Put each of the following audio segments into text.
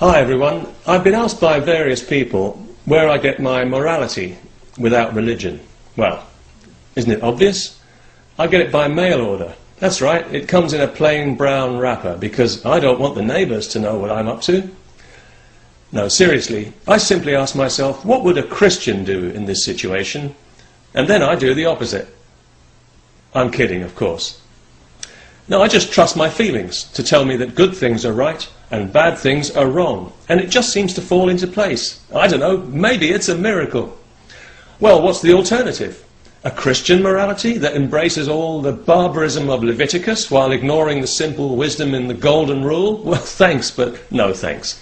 Hi everyone. I've been asked by various people where I get my morality without religion. Well, isn't it obvious? I get it by mail order. That's right, it comes in a plain brown wrapper because I don't want the neighbours to know what I'm up to. No, seriously, I simply ask myself, what would a Christian do in this situation? And then I do the opposite. I'm kidding, of course. No, I just trust my feelings to tell me that good things are right and bad things are wrong. And it just seems to fall into place. I don't know, maybe it's a miracle. Well, what's the alternative? A Christian morality that embraces all the barbarism of Leviticus while ignoring the simple wisdom in the Golden Rule? Well, thanks, but no thanks.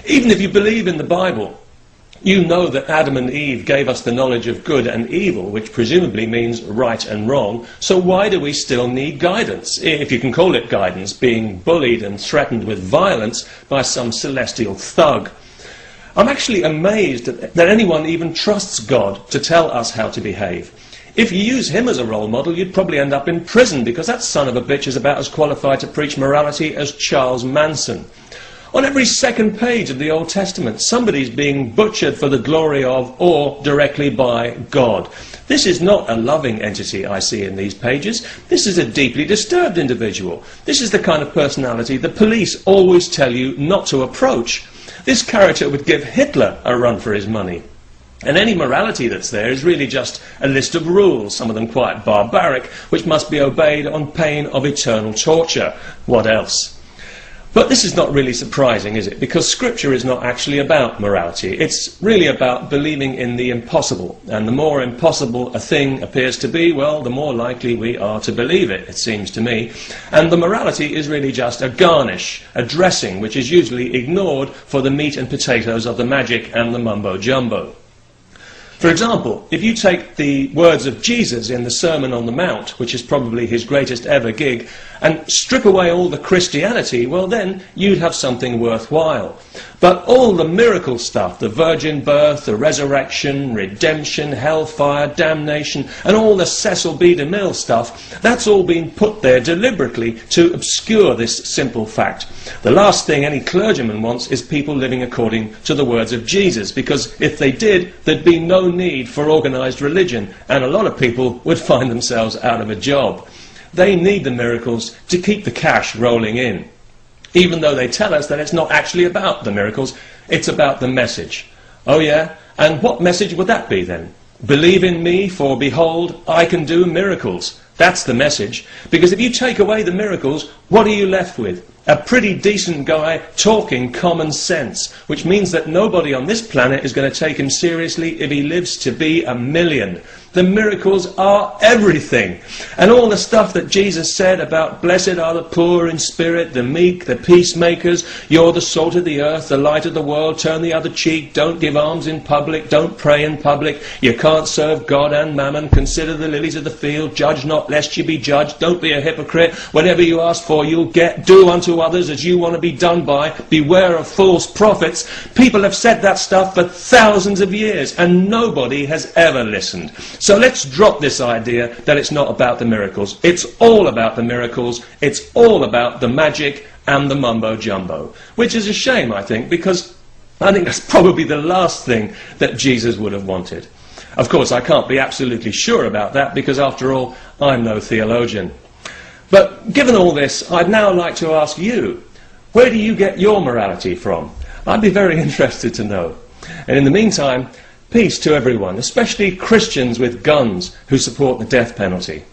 Even if you believe in the Bible, you know that Adam and Eve gave us the knowledge of good and evil, which presumably means right and wrong. So why do we still need guidance, if you can call it guidance, being bullied and threatened with violence by some celestial thug? I'm actually amazed that anyone even trusts God to tell us how to behave. If you use him as a role model, you'd probably end up in prison, because that son of a bitch is about as qualified to preach morality as Charles Manson. On every second page of the Old Testament, somebody's being butchered for the glory of or directly by God. This is not a loving entity I see in these pages. This is a deeply disturbed individual. This is the kind of personality the police always tell you not to approach. This character would give Hitler a run for his money. And any morality that's there is really just a list of rules, some of them quite barbaric, which must be obeyed on pain of eternal torture. What else? But this is not really surprising, is it? Because Scripture is not actually about morality. It's really about believing in the impossible. And the more impossible a thing appears to be, well, the more likely we are to believe it, it seems to me. And the morality is really just a garnish, a dressing, which is usually ignored for the meat and potatoes of the magic and the mumbo-jumbo. For example, if you take the words of Jesus in the Sermon on the Mount, which is probably his greatest ever gig, and strip away all the Christianity, well then you'd have something worthwhile. But all the miracle stuff, the virgin birth, the resurrection, redemption, hellfire, damnation, and all the Cecil B. DeMille stuff, that's all been put there deliberately to obscure this simple fact. The last thing any clergyman wants is people living according to the words of Jesus, because if they did, there'd be no need for organised religion, and a lot of people would find themselves out of a job. They need the miracles to keep the cash rolling in, even though they tell us that it's not actually about the miracles, it's about the message. Oh yeah? And what message would that be then? Believe in me, for behold, I can do miracles. That's the message. Because if you take away the miracles, what are you left with? A pretty decent guy talking common sense, which means that nobody on this planet is going to take him seriously if he lives to be 1,000,000. The miracles are everything. And all the stuff that Jesus said about blessed are the poor in spirit, the meek, the peacemakers, you're the salt of the earth, the light of the world, turn the other cheek, don't give alms in public, don't pray in public, you can't serve God and mammon, consider the lilies of the field, judge not lest you be judged, don't be a hypocrite, whatever you ask for you'll get, do unto others as you want to be done by, beware of false prophets. People have said that stuff for thousands of years and nobody has ever listened. So let's drop this idea that it's not about the miracles. It's all about the miracles. It's all about the magic and the mumbo-jumbo. Which is a shame, I think, because I think that's probably the last thing that Jesus would have wanted. Of course, I can't be absolutely sure about that because, after all, I'm no theologian. But given all this, I'd now like to ask you, where do you get your morality from? I'd be very interested to know. And in the meantime, peace to everyone, especially Christians with guns who support the death penalty.